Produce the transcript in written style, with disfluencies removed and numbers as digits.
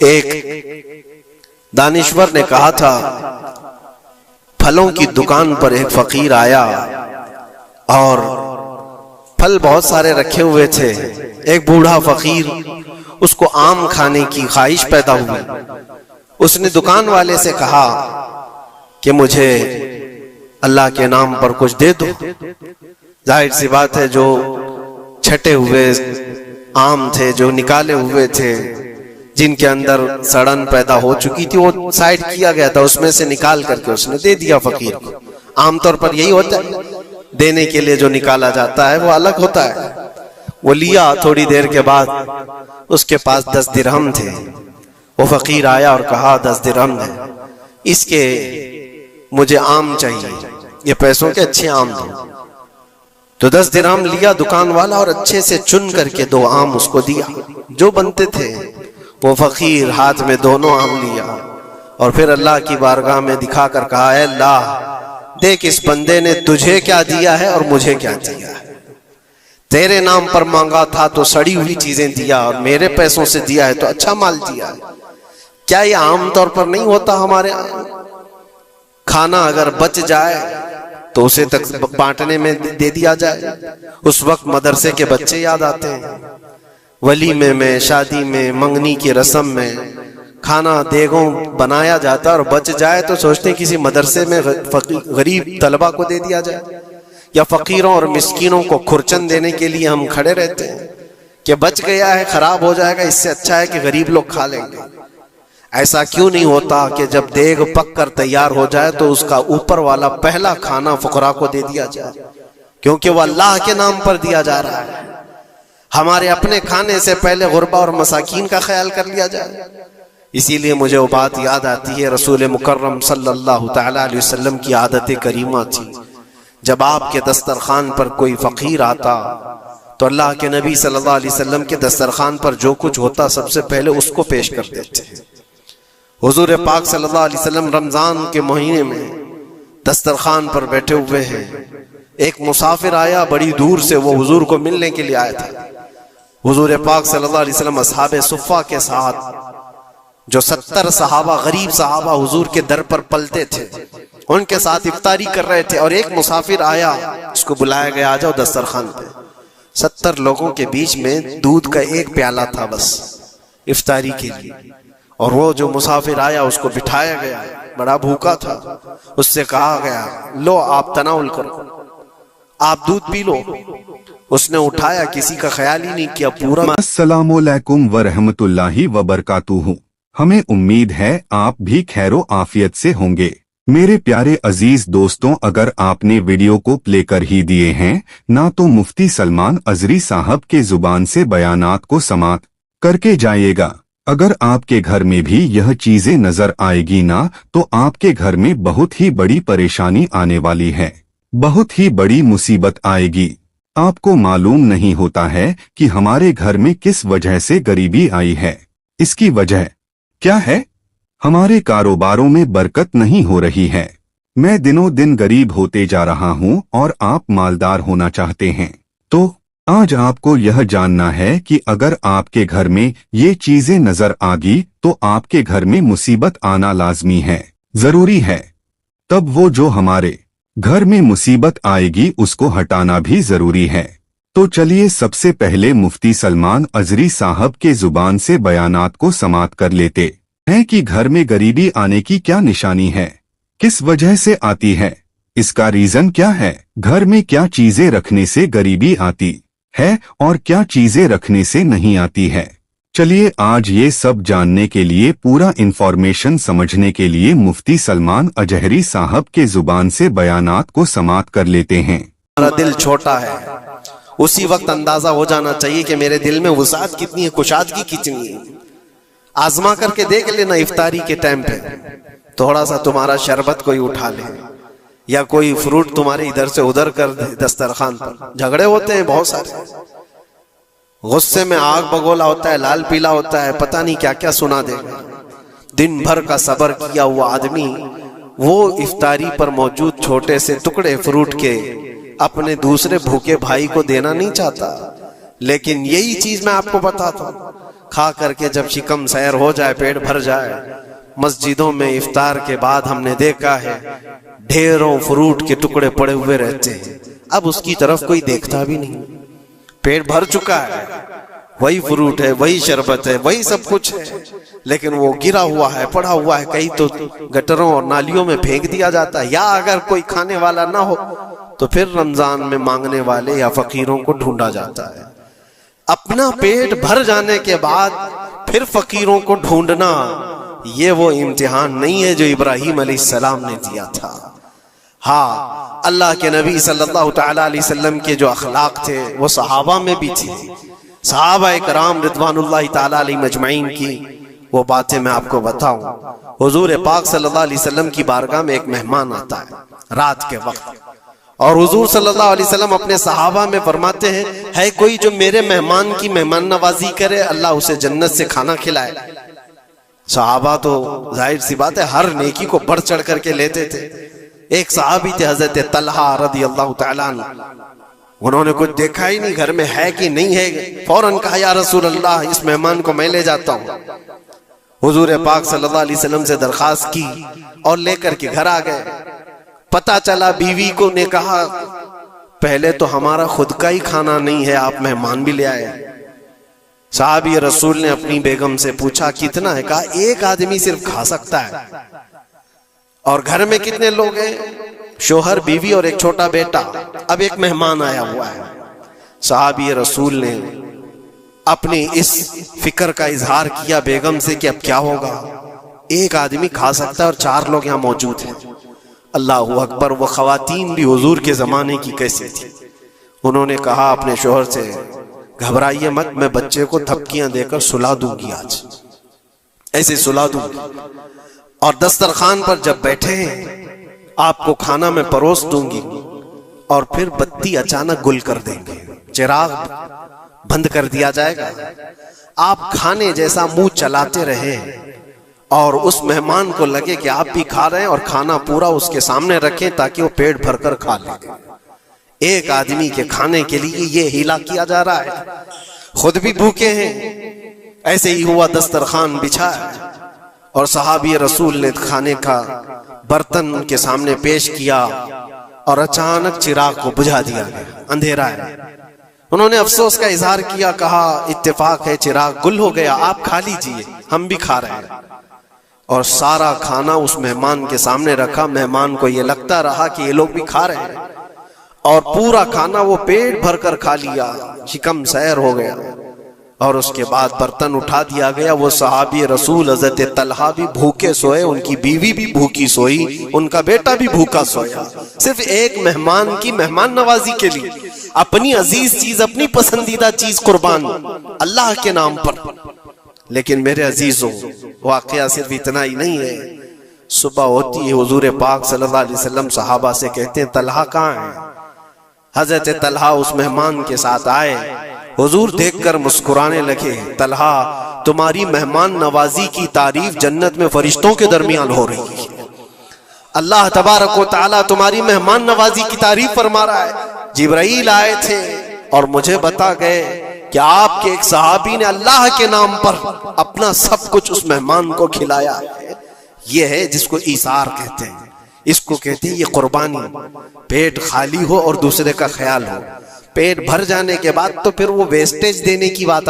एक दानिश्वर ने कहा था, फलों की दुकान पर एक फकीर आया और फल बहुत सारे रखे हुए थे। एक बूढ़ा फकीर, उसको आम खाने की ख्वाहिश पैदा हुई। उसने दुकान वाले से कहा कि मुझे अल्लाह के नाम पर कुछ दे दो। जाहिर सी बात है, जो छटे हुए आम थे, जो निकाले हुए थे, जिनके अंदर सड़न पैदा हो चुकी थी, वो साइड किया गया था, उसमें से निकाल करके उसने दे दिया फकीर को। आमतौर पर यही होता है, देने के लिए जो निकाला जाता है वो अलग होता है। वो लिया, थोड़ी देर के बाद उसके पास 10 दिरहम थे। वो फकीर आया और कहा 10 दिरहम है, इसके मुझे आम चाहिए, ये पैसों के अच्छे आम थे। तो 10 दिरहम लिया दुकान वाला और अच्छे से चुन करके 2 आम उसको दिया जो बनते थे। वो फकीर हाथ में दोनों आम लिया और फिर अल्लाह की बारगाह में दिखाकर कहा, ऐ अल्लाह, देख इस बंदे ने तुझे क्या दिया है और मुझे क्या दिया है। तेरे नाम पर मांगा था तो सड़ी हुई चीजें दिया, और मेरे पैसों से दिया है तो अच्छा माल दिया। क्या ये आमतौर पर नहीं होता हमारे यहाँ? खाना अगर बच जाए तो उसे तक बांटने में दे दिया जाए। उस वक्त मदरसे के बच्चे याद आते हैं। वलीमे में, शादी में, मंगनी की रस्म में खाना देगों बनाया जाता और बच जाए तो सोचते हैं किसी मदरसे में गरीब तलबा को दे दिया जाए, या फकीरों और मिस्कीनों को खुरचन देने के लिए हम खड़े रहते हैं कि बच गया है, खराब हो जाएगा, इससे अच्छा है कि गरीब लोग खा लेंगे। ऐसा क्यों नहीं होता कि जब देग पक कर तैयार हो जाए तो उसका ऊपर वाला पहला खाना फुकरा को दे दिया जाए, क्योंकि वह अल्लाह के नाम पर दिया जा रहा है। हमारे अपने खाने से पहले गुरबा और मसाकीन का ख्याल कर लिया जाए। इसीलिए मुझे वो बात याद आती है, रसूल मुकर्रम सल्लल्लाहु तआला अलैहि वसल्लम की आदत करीमा थी, जब आपके दस्तरखान पर कोई फकीर आता तो अल्लाह के नबी सल्लल्लाहु अलैहि वसल्लम के दस्तरखान पर जो कुछ होता सबसे पहले उसको पेश कर देते। हुजूर पाक सल्लल्लाहु अलैहि वसल्लम रमजान के महीने में दस्तरखान पर बैठे हुए हैं। एक मुसाफिर आया बड़ी दूर से, वो हुजूर को मिलने के लिए आया था। हुजूर पाक सल्लल्लाहु अलैहि वसल्लम अस्हाबे सुफ़ा के साथ, जो 70 सहाबा, गरीब सहाबा हुजूर के दर पर पलते थे, उनके साथ इफ्तारी कर रहे थे। और एक मुसाफिर आया, उसको बुलाया गया, आ जाओ दस्तरखान पे। 70 लोगों के बीच में दूध का एक प्याला था बस इफ्तारी के लिए, और वो जो मुसाफिर आया उसको बिठाया गया, बड़ा भूखा था। उससे कहा गया, लो आप तनाउल करो, आप दूध पी लो। उसने उठाया, किसी का ख्याल ही नहीं किया पूरा। अस्सलामुअलैकुम वरहमतुल्लाहि वबरकातुहू। हमें उम्मीद है आप भी खैरो आफियत से होंगे। मेरे प्यारे अजीज दोस्तों, अगर आपने वीडियो को प्ले कर ही दिए हैं ना, तो मुफ्ती सलमान अजरी साहब के जुबान से बयानात को समात करके जाइएगा। अगर आपके घर में भी यह चीजें नजर आएगी ना, तो आपके घर में बहुत ही बड़ी परेशानी आने वाली है, बहुत ही बड़ी मुसीबत आएगी। आपको मालूम नहीं होता है कि हमारे घर में किस वजह से गरीबी आई है। इसकी वजह क्या है? हमारे कारोबारों में बरकत नहीं हो रही है। मैं दिनों दिन गरीब होते जा रहा हूं और आप मालदार होना चाहते हैं। तो आज आपको यह जानना है कि अगर आपके घर में ये चीजें नजर आगी तो आपके घर में मुसीबत आना लाजमी है, जरूरी है। तब वो जो हमारे घर में मुसीबत आएगी उसको हटाना भी जरूरी है। तो चलिए सबसे पहले मुफ्ती सलमान अजरी साहब के जुबान से बयानात को समात कर लेते हैं कि घर में गरीबी आने की क्या निशानी है, किस वजह से आती है, इसका रीजन क्या है, घर में क्या चीजें रखने से गरीबी आती है और क्या चीजें रखने से नहीं आती है। चलिए आज ये सब जानने के लिए, पूरा इंफॉर्मेशन समझने के लिए मुफ्ती सलमान अजहरी साहब के जुबान से बयानात को समात कर लेते हैं। हमारा दिल छोटा है, उसी वक्त अंदाजा हो जाना चाहिए कि मेरे दिल में वसाअत कितनी है, कुशादगी कितनी है। आजमा करके देख लेना, इफ्तारी के टाइम पे थोड़ा सा तुम्हारा शरबत कोई उठा ले या कोई फ्रूट तुम्हारे इधर से उधर कर दे दस्तरखान पर। झगड़े होते हैं बहुत सारे, गुस्से में आग बगोला होता है, लाल पीला होता है, पता नहीं क्या क्या सुना देगा। दिन भर का सब्र किया हुआ आदमी वो इफ्तारी पर मौजूद छोटे से टुकड़े फ्रूट के अपने दूसरे भूखे भाई को देना नहीं चाहता। लेकिन यही चीज मैं आपको बताता हूं, खा करके जब शिकम सैर हो जाए, पेट भर जाए, मस्जिदों में इफ्तार के बाद हमने देखा है ढेरों फ्रूट के टुकड़े पड़े हुए रहते हैं। अब उसकी तरफ कोई देखता भी नहीं, पेट भर चुका है, वही फ्रूट है, वही शरबत है, वही सब कुछ है, लेकिन वो गिरा हुआ है, पड़ा हुआ है, कहीं तो गटरों और नालियों में फेंक दिया जाता है, या अगर कोई खाने वाला ना हो तो फिर रमजान में मांगने वाले या फकीरों को ढूंढा जाता है। अपना पेट भर जाने के बाद फिर फकीरों को ढूंढना, ये वो इम्तिहान नहीं है जो इब्राहिम अलैहिस्सलाम ने दिया था। हाँ, अल्लाह के नबी सल्लल्लाहु तआला अलैहि वसल्लम के जो अखलाक थे वो सहाबा में भी थे। सहाबा इकराम रिदवानुल्लाहि तआला अलैहिम अजमईन की वो बातें मैं आपको बताऊं। हुजूर पाक सल्लल्लाहु अलैहि वसल्लम की बारगाह में एक मेहमान आता है रात के वक्त, और हुजूर सल्लल्लाहु अलैहि वसल्लम अपने सहाबा में फरमाते हैं, है कोई जो मेरे मेहमान की मेहमान नवाजी करे, अल्लाह उसे जन्नत से खाना खिलाए। सहाबा तो जाहिर सी बात है हर नेकी को बढ़ चढ़ करके लेते थे। एक सहाबी थे हजरत तलहा रदी अल्लाह तआला अन्हु, उन्होंने कुछ देखा ही नहीं घर में है कि नहीं है, फौरन कहा या रसूल अल्लाह इस मेहमान को मैं ले जाता हूँ। हुजूर पाक सल्लल्लाहु अलैहि वसल्लम से दरखास्त की और लेकर के घर आ गए। पता चला बीवी को ने कहा पहले तो हमारा खुद का ही खाना नहीं है, आप मेहमान भी ले आए। साहबी रसूल ने अपनी बेगम से पूछा कितना है, कहा एक आदमी सिर्फ खा सकता है। और घर में कितने लोग हैं? शोहर, बीवी और एक छोटा बेटा। अब एक मेहमान आया हुआ है। साहबी रसूल ने अपनी इस फिक्र का इजहार किया बेगम से कि अब क्या होगा, एक आदमी खा सकता है और 4 लोग यहाँ मौजूद हैं। अल्लाह अकबर, वो खवातीन भी हुजूर के जमाने की कैसे थी। उन्होंने कहा अपने शोहर से, घबराइए मत, मैं बच्चे को थपकियां देकर सुला दूंगी, आज ऐसे सुला दूंगी, और दस्तरखान पर जब बैठे हैं आपको खाना में परोस दूंगी, और फिर बत्ती अचानक गुल कर देंगे, चिराग बंद कर दिया जाएगा, आप खाने जैसा मुंह चलाते रहे और उस मेहमान को लगे कि आप भी खा रहे हैं, और खाना पूरा उसके सामने रखें ताकि वो पेट भरकर खा ले। एक आदमी के खाने के लिए ये हीला किया जा रहा है, खुद भी भूखे हैं। ऐसे ही हुआ, दस्तरखान बिछा और सहाबी रसूल ने खाने का बर्तन उनके सामने पेश किया और अचानक चिराग को बुझा दिया गया, अंधेरा है। उन्होंने अफसोस का इजहार किया, कहा इत्तेफाक है चिराग गुल हो गया, आप खा लीजिए, हम भी खा रहे हैं। और सारा खाना उस मेहमान के सामने रखा। मेहमान को ये लगता रहा कि ये लोग भी खा रहे हैं, और पूरा खाना वो पेट भरकर खा लिया, शिकम सैर हो गया। और उसके बाद बर्तन उठा दिया गया। वो सहाबी रसूल हजरत तलहा भी भूखे सोए, उनकी बीवी भी भूखी सोई, उनका बेटा भी भूखा सोया, सिर्फ एक मेहमान की मेहमान नवाजी के लिए अपनी अजीज चीज, अपनी पसंदीदा चीज कुर्बान अल्लाह के नाम पर। लेकिन मेरे अजीजों, वाकया सिर्फ इतना ही नहीं है। सुबह होती है, हुजूर पाक सल्लल्लाहु अलैहि वसल्लम सहाबा से कहते हैं तलहा कहाँ है। हजरत तलहा उस मेहमान के साथ आए, हुजूर देखकर मुस्कुराने लगे, तलहा तुम्हारी मेहमान नवाजी की तारीफ जन्नत में फरिश्तों के दरमियान हो रही है। अल्लाह तबारक व तआला तुम्हारी मेहमान नवाजी की तारीफ फरमा रहा है। जिब्राइल आए थे और मुझे बता गए कि आपके एक सहाबी ने अल्लाह के नाम पर अपना सब कुछ उस मेहमान को खिलाया है। ये है जिसको ईसार कहते हैं, इसको कहते हैं ये कुर्बानी। पेट खाली हो और दूसरे का ख्याल हो। पेट भर जाने के बाद तो फिर वो वेस्टेज देने की बात